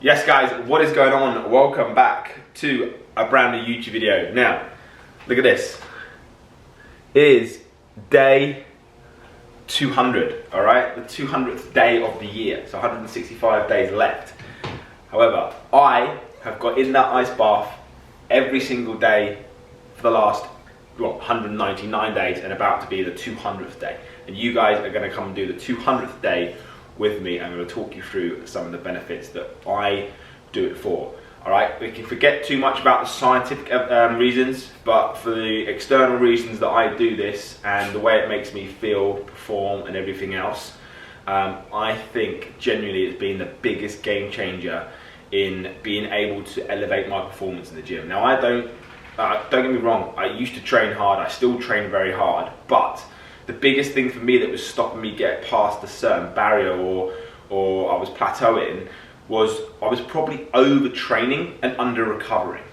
Yes guys, what is going on? Welcome back to a brand new YouTube video. Now, look at this. It is day 200, alright? The 200th day of the year, so 165 days left. However, I have got in that ice bath every single day for the last, 199 days and about to be the 200th day. And you guys are gonna come and do the 200th day with me. I'm going to talk you through some of the benefits that I do it for. Alright, we can forget too much about the scientific reasons, but for the external reasons that I do this and the way it makes me feel, perform and everything else, I think genuinely it's been the biggest game changer in being able to elevate my performance in the gym. Now don't get me wrong, I used to train hard, I still train very hard, but the biggest thing for me that was stopping me get past a certain barrier or I was plateauing was I was probably overtraining and under recovering.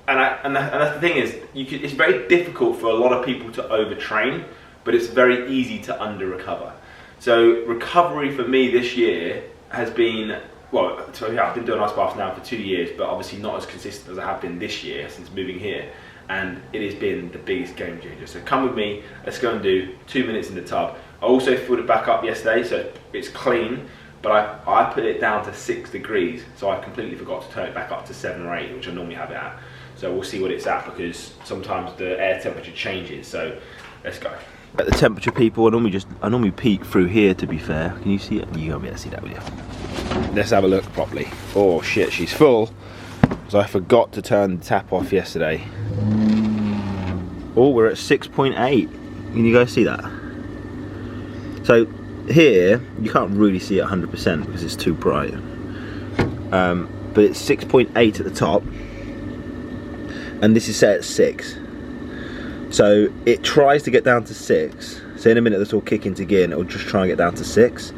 And that's the thing is, it's very difficult for a lot of people to overtrain, but it's very easy to under recover. So recovery for me this year has been, so yeah, I've been doing ice baths now for 2 years, but obviously not as consistent as I have been this year since moving here. And it has been the biggest game changer. So come with me, let's go and do 2 minutes in the tub. I also filled it back up yesterday, so it's clean, but I put it down to 6 degrees, so I completely forgot to turn it back up to 7 or 8, which I normally have it at. So we'll see what it's at, because sometimes the air temperature changes, so let's go. At the temperature, people, I normally peek through here, to be fair. Can you see it? You won't be able to see that, will you? Let's have a look properly. Oh shit, she's full. So I forgot to turn the tap off yesterday. Oh, we're at 6.8. Can you guys see that? So here, you can't really see it 100% because it's too bright. But it's 6.8 at the top. And this is set at 6. So it tries to get down to 6. So in a minute this will kick into gear and it will just try and get down to 6.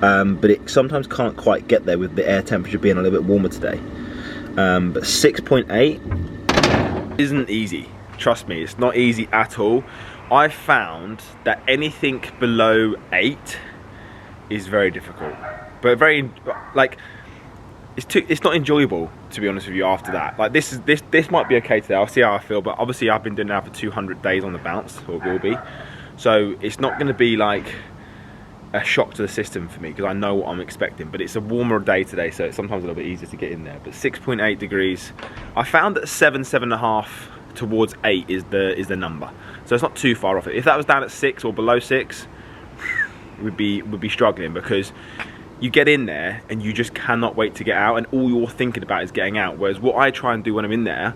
But it sometimes can't quite get there with the air temperature being a little bit warmer today. But 6.8 isn't easy. Trust me, it's not easy at all. I found that anything below 8 is very difficult, but very it's not enjoyable, to be honest with you. After that, like this might be okay today. I'll see how I feel, but obviously I've been doing it now for 200 days on the bounce, or it will be. So it's not going to be like a shock to the system for me because I know what I'm expecting, but it's a warmer day today, so it's sometimes a little bit easier to get in there. But 6.8 degrees, I found that 7.5 towards 8 is the number, so it's not too far off it. If that was down at 6 or below 6, we'd be struggling, because you get in there and you just cannot wait to get out, and all you're thinking about is getting out. Whereas what I try and do when I'm in there,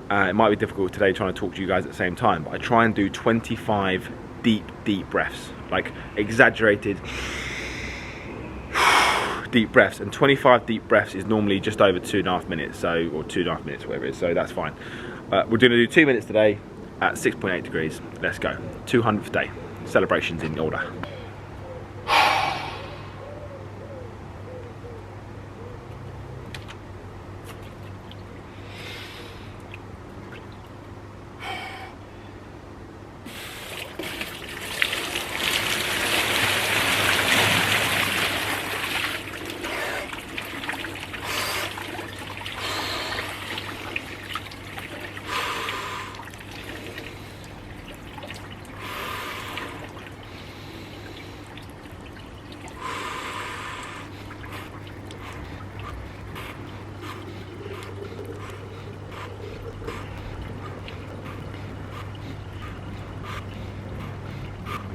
it might be difficult today trying to talk to you guys at the same time, but I try and do 25 deep breaths, like exaggerated deep breaths, and 25 deep breaths is normally just over 2.5 minutes, so, or 2.5 minutes, whatever it is, so that's fine. We're going to do 2 minutes today at 6.8 degrees. Let's go. 200th day. Celebrations in order.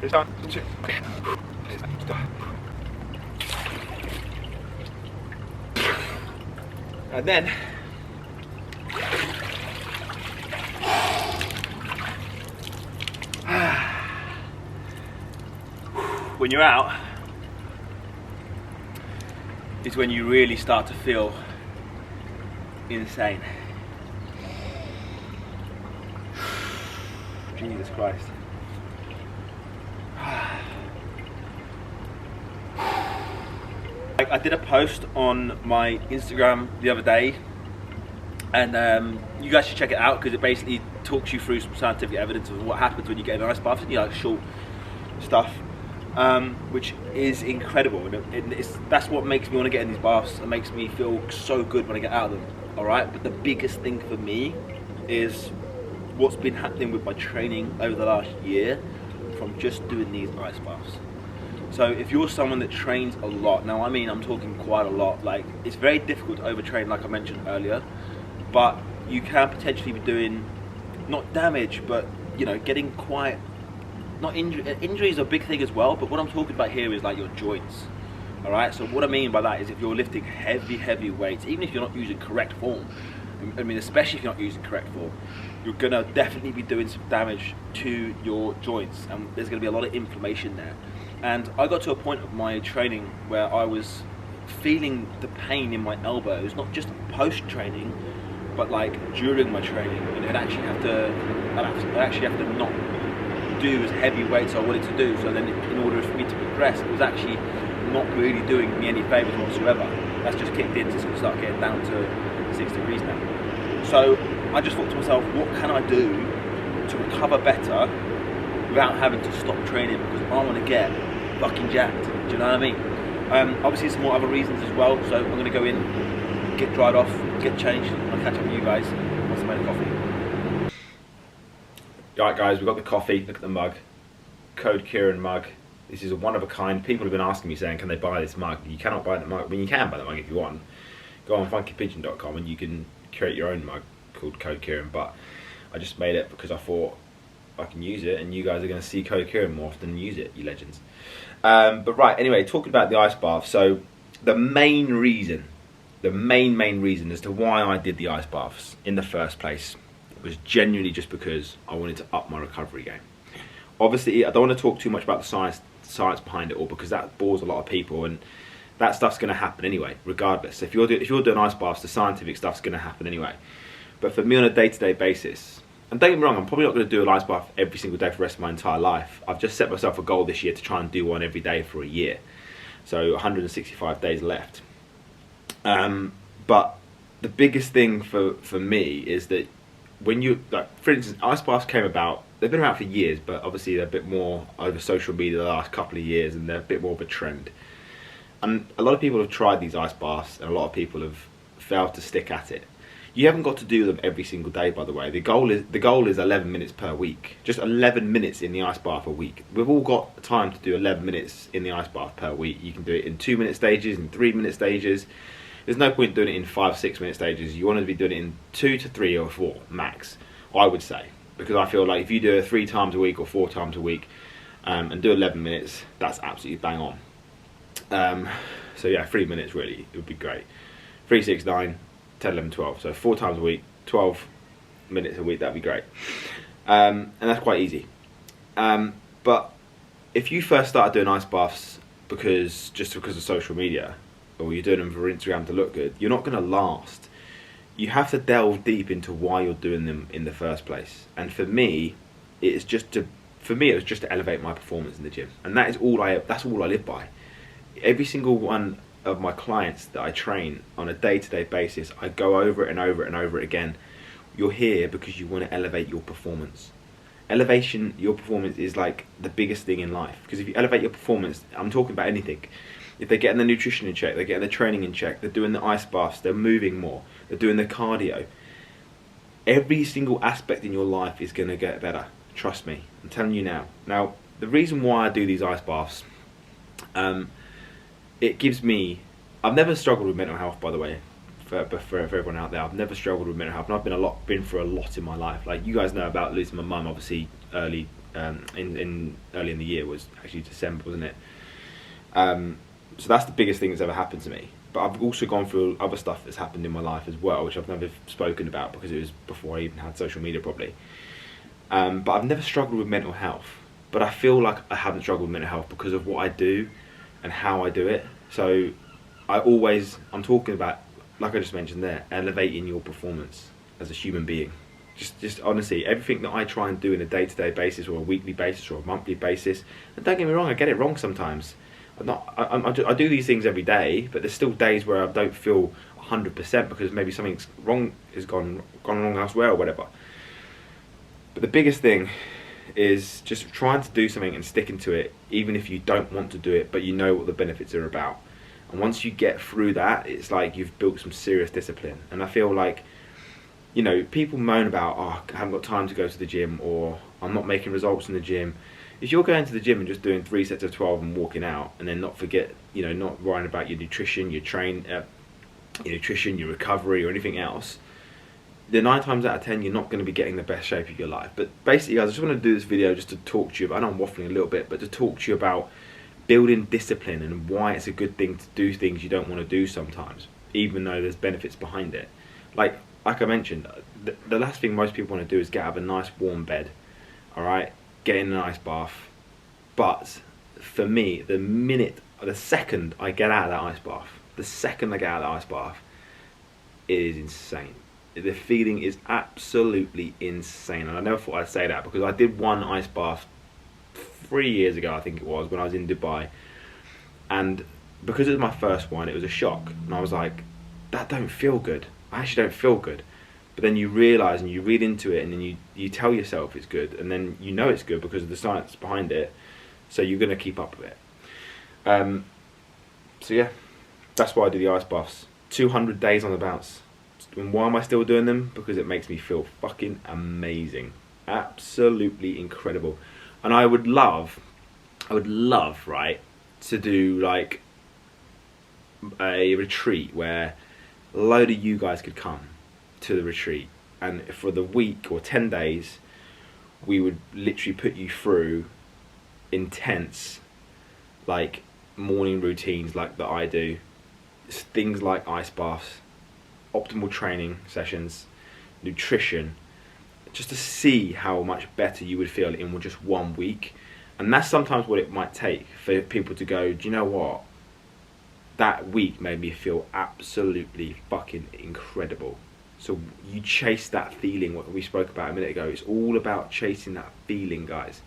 It's done. And then when you're out is when you really start to feel insane. Jesus Christ. I did a post on my Instagram the other day, and you guys should check it out because it basically talks you through some scientific evidence of what happens when you get in an ice bath. You know, like short stuff. which is incredible, and that's what makes me want to get in these baths. It makes me feel so good when I get out of them. All right, but the biggest thing for me is what's been happening with my training over the last year from just doing these ice baths. So if you're someone that trains a lot, now I mean I'm talking quite a lot, like it's very difficult to overtrain like I mentioned earlier, but you can potentially be doing not damage, but you know, getting quite, not injuries are a big thing as well, but what I'm talking about here is like your joints. All right, so what I mean by that is if you're lifting heavy weights, even if you're not using correct form, I mean especially if you're not using correct form, you're gonna definitely be doing some damage to your joints, and there's gonna be a lot of inflammation there. And I got to a point of my training where I was feeling the pain in my elbows, not just post-training, but like during my training. You know, I'd actually have to not do as heavy weights I wanted to do. So then, in order for me to progress, it was actually not really doing me any favours whatsoever. That's just kicked in to sort of start getting down to 6 degrees now. So I just thought to myself, what can I do to recover better without having to stop training, because I want to get fucking jacked. Do you know what I mean? Obviously some more other reasons as well, so I'm going to go in, get dried off, get changed, and I'll catch up with you guys once I make the coffee. Alright guys, we've got the coffee, look at the mug. Code Kieran mug. This is a one of a kind. People have been asking me saying, can they buy this mug? You cannot buy the mug. I mean, you can buy the mug if you want. Go on funkypigeon.com and you can create your own mug called Code Kieran, but I just made it because I thought I can use it and you guys are going to see Code Kieran more often and use it, you legends. But right, anyway, talking about the ice bath. So the main reason as to why I did the ice baths in the first place was genuinely just because I wanted to up my recovery game. Obviously, I don't want to talk too much about the science behind it all, because that bores a lot of people, and that stuff's going to happen anyway, regardless. If you're doing ice baths, the scientific stuff's going to happen anyway. But for me on a day-to-day basis, and don't get me wrong, I'm probably not going to do an ice bath every single day for the rest of my entire life. I've just set myself a goal this year to try and do one every day for a year. So 165 days left. But the biggest thing for me is that when you, like, for instance, ice baths came about, they've been around for years, but obviously they're a bit more over social media the last couple of years, and they're a bit more of a trend. And a lot of people have tried these ice baths, and a lot of people have failed to stick at it. You haven't got to do them every single day, by the way. The goal is 11 minutes per week. Just 11 minutes in the ice bath a week. We've all got time to do 11 minutes in the ice bath per week. You can do it in 2-minute stages, in 3-minute stages. There's no point doing it in 5-6-minute stages. You want to be doing it in 2 to 3 or 4 max, I would say. Because I feel like if you do it 3 times a week or 4 times a week and do 11 minutes, that's absolutely bang on. So yeah, 3 minutes really, it would be great. 3, 6, 9, 10, 11, 12. So 4 times a week, 12 minutes a week, that'd be great. And that's quite easy. But if you first started doing ice baths because of social media, or you're doing them for Instagram to look good, you're not going to last. You have to delve deep into why you're doing them in the first place. And for me, it was just to elevate my performance in the gym, and that's all I live by. Every single one of my clients that I train on a day-to-day basis, I go over it and over it and over it again. You're here because you want to elevate your performance. Your performance is like the biggest thing in life, because if you elevate your performance, I'm talking about anything. If they're getting the nutrition in check, they're getting the training in check, they're doing the ice baths, they're moving more, they're doing the cardio, every single aspect in your life is going to get better. Trust me, I'm telling you now. Now, the reason why I do these ice baths, it gives me, I've never struggled with mental health, by the way, for everyone out there. I've never struggled with mental health, and I've been through a lot in my life. Like, you guys know about losing my mum, obviously, early in the year, was actually December, wasn't it? So that's the biggest thing that's ever happened to me. But I've also gone through other stuff that's happened in my life as well, which I've never spoken about because it was before I even had social media properly. But I've never struggled with mental health. But I feel like I haven't struggled with mental health because of what I do and how I do it. So I'm talking about, like I just mentioned there, elevating your performance as a human being. Just honestly, everything that I try and do on a day-to-day basis, or a weekly basis, or a monthly basis, and don't get me wrong, I get it wrong sometimes. I do these things every day, but there's still days where I don't feel 100% because maybe something's wrong, has gone wrong elsewhere or whatever. But the biggest thing is just trying to do something and sticking to it, even if you don't want to do it, but you know what the benefits are about. And once you get through that, it's like you've built some serious discipline. And I feel like, you know, people moan about, oh, I haven't got time to go to the gym, or I'm not making results in the gym. If you're going to the gym and just doing 3 sets of 12 and walking out, and then not worrying about your nutrition, your recovery, or anything else, then 9 times out of 10 you're not going to be getting the best shape of your life. But basically, guys, I just want to do this video just to talk to you. I know I'm waffling a little bit, but to talk to you about building discipline and why it's a good thing to do things you don't want to do sometimes, even though there's benefits behind it. Like I mentioned, the last thing most people want to do is get out of a nice warm bed, all right, get in an ice bath. But for me, the second I get out of that ice bath, it is insane. The feeling is absolutely insane. And I never thought I'd say that, because I did one ice bath 3 years ago, I think it was, when I was in Dubai. And because it was my first one, it was a shock. And I was like, that don't feel good. I actually don't feel good. But then you realise and you read into it, and then you tell yourself it's good, and then you know it's good because of the science behind it. So you're going to keep up with it. So yeah, that's why I do the ice baths. 200 days on the bounce. And why am I still doing them? Because it makes me feel fucking amazing. Absolutely incredible. And I would love, right, to do like a retreat where a load of you guys could come to the retreat, and for the week or 10 days we would literally put you through intense like morning routines like that I do, things like ice baths, optimal training sessions, nutrition, just to see how much better you would feel in just 1 week. And that's sometimes what it might take for people to go, do you know what, that week made me feel absolutely fucking incredible. So you chase that feeling, what we spoke about a minute ago. It's all about chasing that feeling, guys.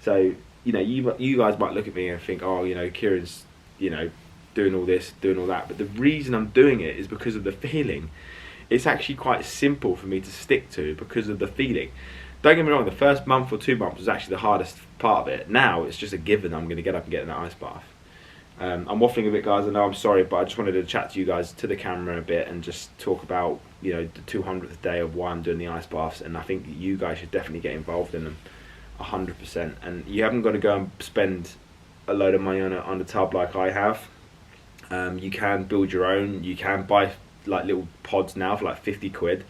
So, you know, you guys might look at me and think, oh, you know, Kieran's, you know, doing all this, doing all that. But the reason I'm doing it is because of the feeling. It's actually quite simple for me to stick to because of the feeling. Don't get me wrong, the first month or 2 months was actually the hardest part of it. Now it's just a given I'm going to get up and get in that ice bath. I'm waffling a bit, guys, I know, I'm sorry, but I just wanted to chat to you guys, to the camera a bit, and just talk about, you know, the 200th day of why I'm doing the ice baths. And I think you guys should definitely get involved in them 100%. And you haven't got to go and spend a load of money on a tub like I have. You can build your own. You can buy like little pods now for like 50 quid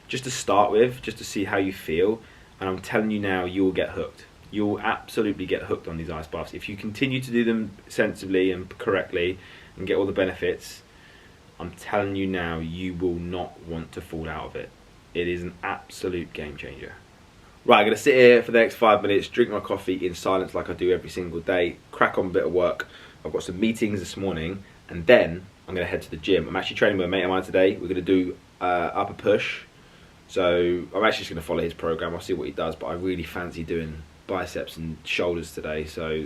just to start with, just to see how you feel. And I'm telling you now, you will get hooked. You will absolutely get hooked on these ice baths if you continue to do them sensibly and correctly and get all the benefits. I'm telling you now, you will not want to fall out of it. It is an absolute game changer. Right, I'm going to sit here for the next 5 minutes, drink my coffee in silence like I do every single day, crack on a bit of work. I've got some meetings this morning, and then I'm going to head to the gym. I'm actually training with a mate of mine today. We're going to do upper push. So I'm actually just going to follow his program. I'll see what he does, but I really fancy doing biceps and shoulders today, so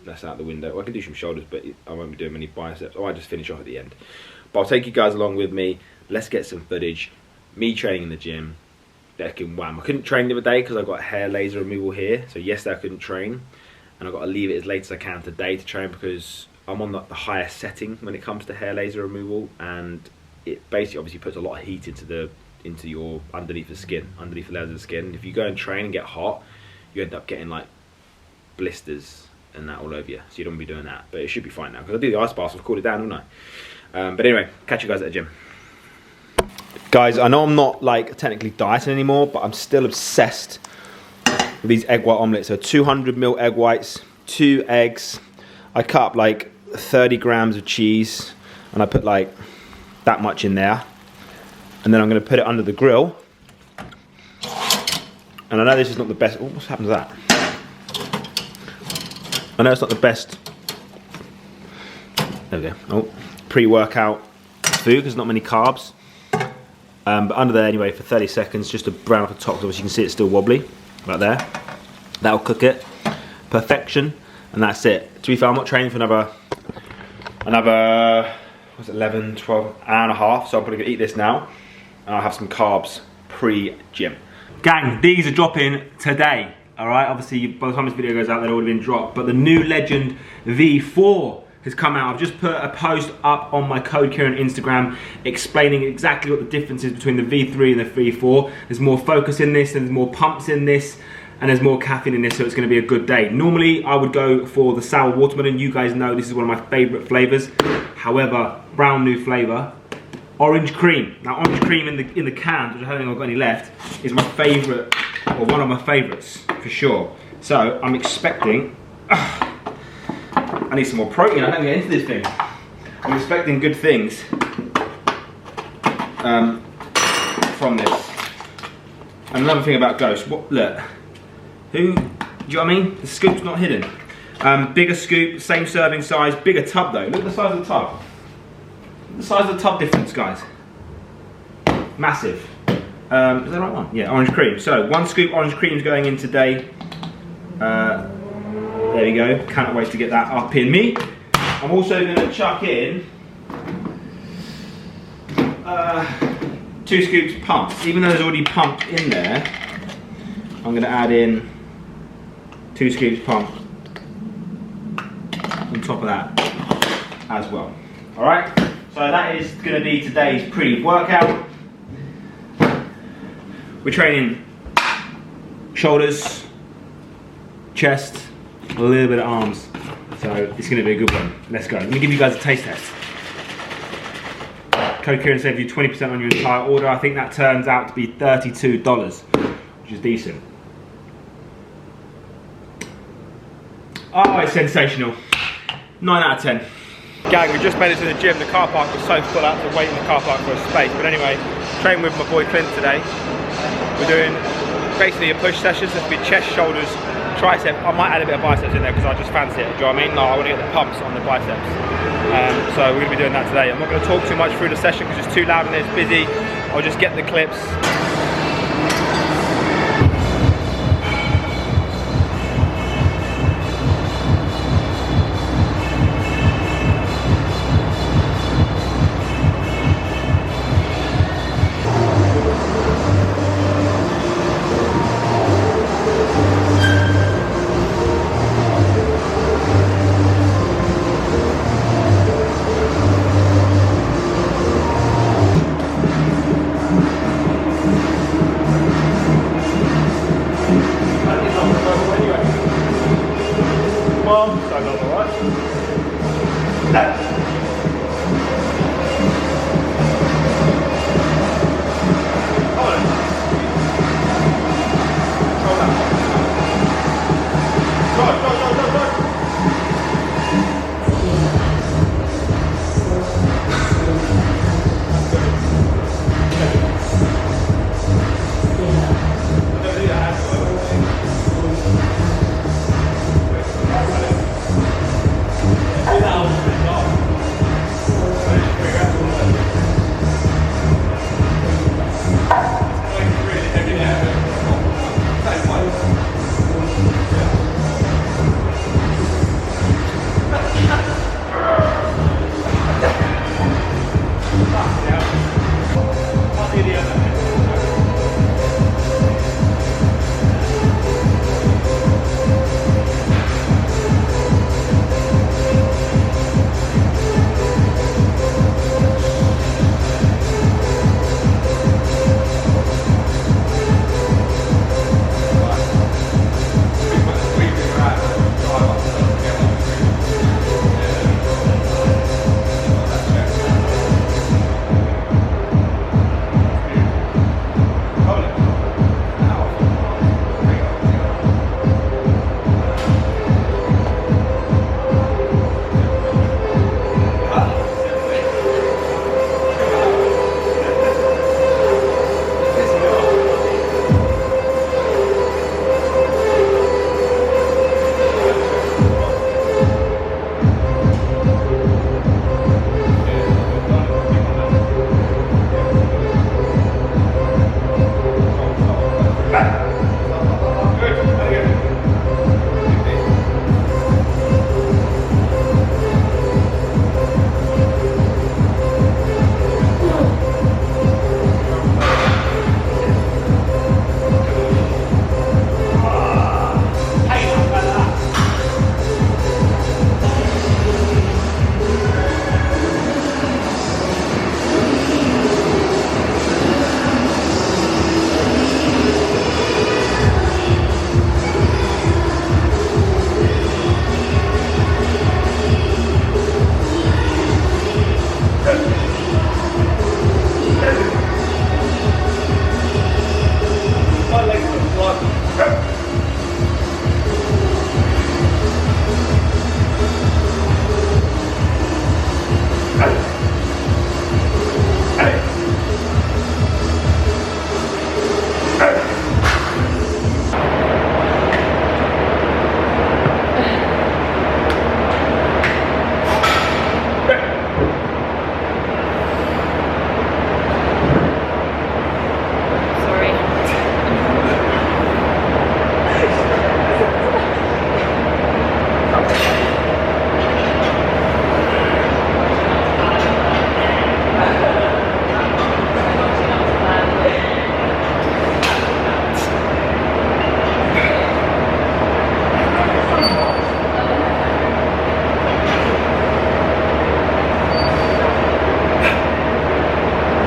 that's out the window. Well, I can do some shoulders, but I won't be doing many biceps. I might just finish off at the end. But I'll take you guys along with me. Let's get some footage. Me training in the gym. Decking wham. I couldn't train the other day because I got hair laser removal here. So yesterday I couldn't train, and I've got to leave it as late as I can today to train because I'm on the highest setting when it comes to hair laser removal, and it basically obviously puts a lot of heat into your underneath the skin, underneath the layers of the skin. If you go and train and get hot, you end up getting like blisters and that all over you. So you don't want to be doing that. But it should be fine now because I do the ice baths. I've cooled it down, haven't I? But anyway, catch you guys at the gym. Guys, I know I'm not like technically dieting anymore, but I'm still obsessed with these egg white omelets. So 200ml egg whites, 2 eggs. I cut up like 30 grams of cheese, and I put like that much in there. And then I'm going to put it under the grill. And I know this is not the best. Oh, what's happened to that? I know it's not the best. There we go. Oh, pre-workout food because there's not many carbs. But under there anyway for 30 seconds, just to brown up the top. Obviously you can see it's still wobbly, right there. That'll cook it. Perfection, and that's it. To be fair, I'm not training for another what's it, 11, 12, hour and a half. So I'm probably gonna eat this now, and I'll have some carbs pre-gym. Gang, these are dropping today. All right, obviously by the time this video goes out, they'll already been dropped. But the new Legend V4 has come out. I've just put a post up on my Code Kieran Instagram explaining exactly what the difference is between the V3 and the V4. There's more focus in this, and there's more pumps in this, and there's more caffeine in this, so it's going to be a good day. Normally, I would go for the sour watermelon. You guys know this is one of my favourite flavours. However, brand new flavour, orange cream. Now, orange cream in the cans, which I don't think I've got any left, is my favourite, or one of my favourites for sure. So I'm expecting. I need some more protein. I don't get into this thing. I'm expecting good things from this. Another thing about Ghost. Look. Do you know what I mean? The scoop's not hidden. Bigger scoop, same serving size, bigger tub though. Look at the size of the tub. The size of the tub difference, guys. Massive. Is that the right one? Yeah, orange cream. So 1 scoop orange cream is going in today. There you go. Can't wait to get that up in me. I'm also going to chuck in 2 scoops pumped. Even though there's already pumped in there, I'm going to add in 2 scoops pump on top of that as well. Alright, so that is going to be today's pre-workout. We're training shoulders, chest, a little bit of arms. So it's going to be a good one. Let's go. Let me give you guys a taste test. Code Kieran saves you 20% on your entire order. I think that turns out to be $32, which is decent. Oh, it's sensational. 9 out of 10. Gang, we just made it to the gym. The car park was so full, I had to wait in the car park for a space. But anyway, training with my boy Clint today. We're doing basically a push session. So it's going to be chest, shoulders, tricep. I might add a bit of biceps in there because I just fancy it. Do you know what I mean? No, I want to get the pumps on the biceps. So we're going to be doing that today. I'm not going to talk too much through the session because it's too loud and it's busy. I'll just get the clips.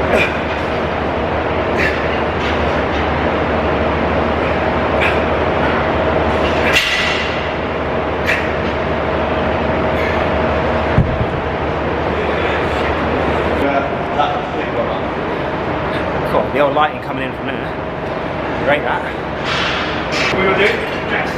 Cool, the old lighting coming in from there. Great that. What are we gonna do? Yes.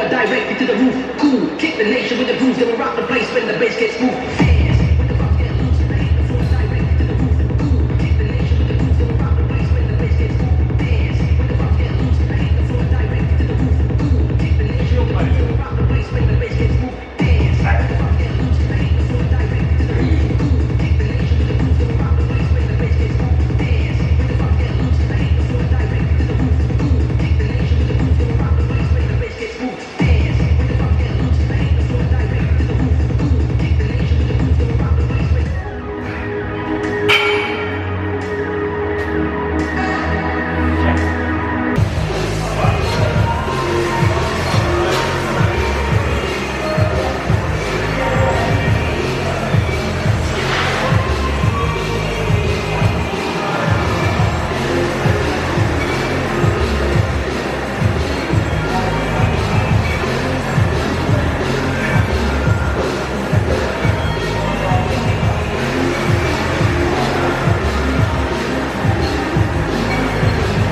Directed to the roof, cool. Kick the nation with the grooves, gonna rock the place when the bass gets moved. Fans, when the bucks get loose, I hit the floor directed to the roof, cool. Kick the nation with the grooves, gonna rock the place when the bass gets moved. Dance, when the bucks get loose, I hit the floor directed to the roof, cool. Kick the nation with the grooves, gonna rock the place when the bass gets moved. Dance, when the bucks get loose, I hit the floor directed to the roof, cool. Kick the nation with the grooves, gonna rock the place when the bass gets moved. Dance, when the bucks get loose, I hit the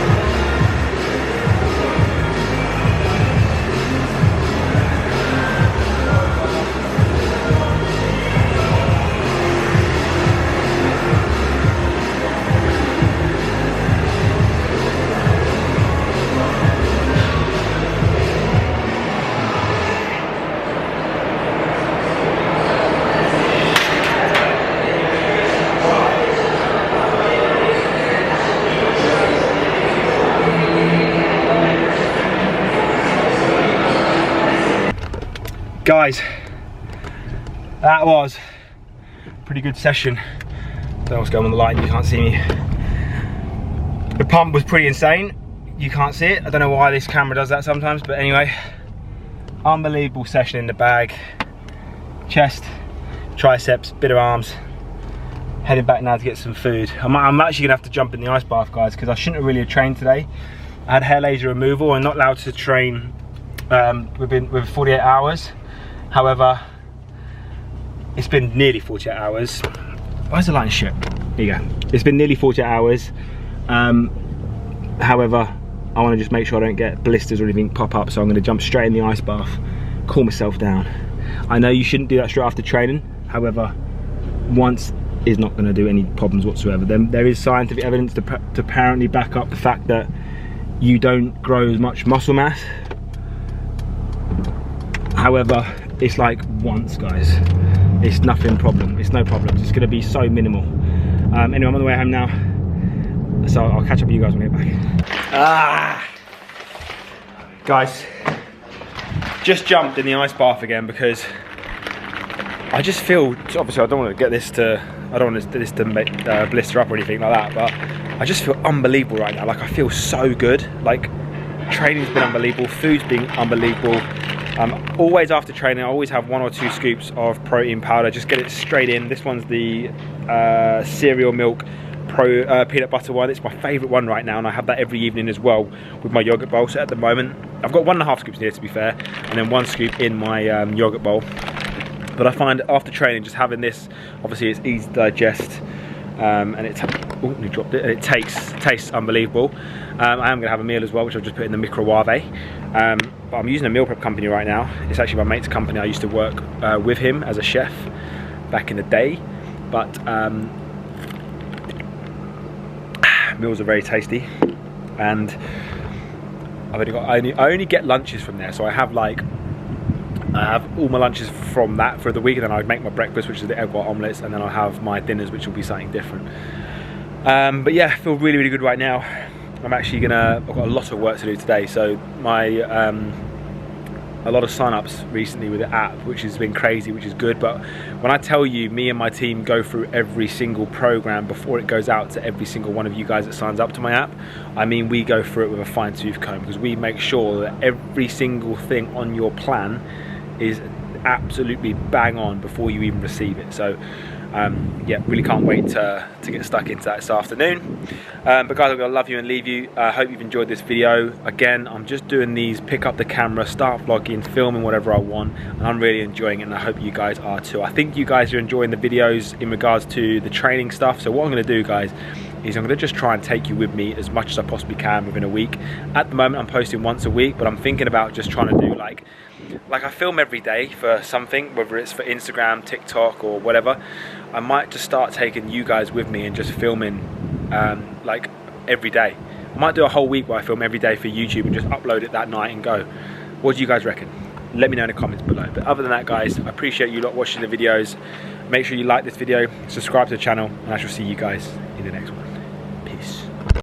floor directed to the roof, cool. Kick the nation with the grooves, gonna rock the place when the bass gets moved. Guys, that was a pretty good session. Don't know what's going on with the light, you can't see me. The pump was pretty insane. You can't see it. I don't know why this camera does that sometimes, but anyway, unbelievable session in the bag. Chest, triceps, bit of arms. Heading back now to get some food. I'm actually gonna have to jump in the ice bath, guys, because I shouldn't have really trained today. I had hair laser removal. I'm not allowed to train within 48 hours. However, it's been nearly 48 hours. Why is the light shit? There you go. It's been nearly 48 hours. However, I want to just make sure I don't get blisters or anything pop up, so I'm going to jump straight in the ice bath, cool myself down. I know you shouldn't do that straight after training. However, once is not going to do any problems whatsoever. There is scientific evidence to apparently back up the fact that you don't grow as much muscle mass. However, it's like once, guys. It's nothing problem. It's no problem. It's going to be so minimal. Anyway, I'm on the way home now, so I'll catch up with you guys when we get back. Guys, just jumped in the ice bath again because I just feel, obviously I don't want to get this to, I don't want this to make, blister up or anything like that, but I just feel unbelievable right now. Like, I feel so good. Like, training's been unbelievable, food's been unbelievable. Always after training, I always have 1 or 2 scoops of protein powder, just get it straight in. This one's the cereal milk peanut butter one. It's my favourite one right now, and I have that every evening as well with my yogurt bowl. So at the moment, I've got 1.5 scoops here, to be fair, and then 1 scoop in my yogurt bowl. But I find after training, just having this, obviously it's easy to digest, and it dropped it, and it tastes unbelievable. I am going to have a meal as well, which I've just put in the microwave. But I'm using a meal prep company right now. It's actually my mate's company. I used to work with him as a chef back in the day. But meals are very tasty, and I only get lunches from there. So I have all my lunches from that for the week, and then I make my breakfast, which is the egg white omelettes, and then I'll have my dinners, which will be something different. But yeah, I feel really, really good right now. I'm actually I've got a lot of work to do today, so a lot of sign-ups recently with the app, which has been crazy, which is good. But when I tell you, me and my team go through every single program before it goes out to every single one of you guys that signs up to my app, I mean, we go through it with a fine-tooth comb, because we make sure that every single thing on your plan is absolutely bang on before you even receive it. So yeah, really can't wait to get stuck into that this afternoon. But guys, I'm gonna love you and leave you. I hope you've enjoyed this video. Again, I'm just doing these, pick up the camera, start vlogging, filming whatever I want, and I'm really enjoying it, and I hope you guys are too. I think you guys are enjoying the videos in regards to the training stuff. So what I'm gonna do, guys, is I'm gonna just try and take you with me as much as I possibly can within a week. At the moment, I'm posting once a week, but I'm thinking about just trying to do like I film every day for something, whether it's for Instagram, TikTok, or whatever. I might just start taking you guys with me and just filming like every day. I might do a whole week where I film every day for YouTube and just upload it that night and go. What do you guys reckon? Let me know in the comments below. But other than that, guys, I appreciate you lot watching the videos. Make sure you like this video, subscribe to the channel, and I shall see you guys in the next one.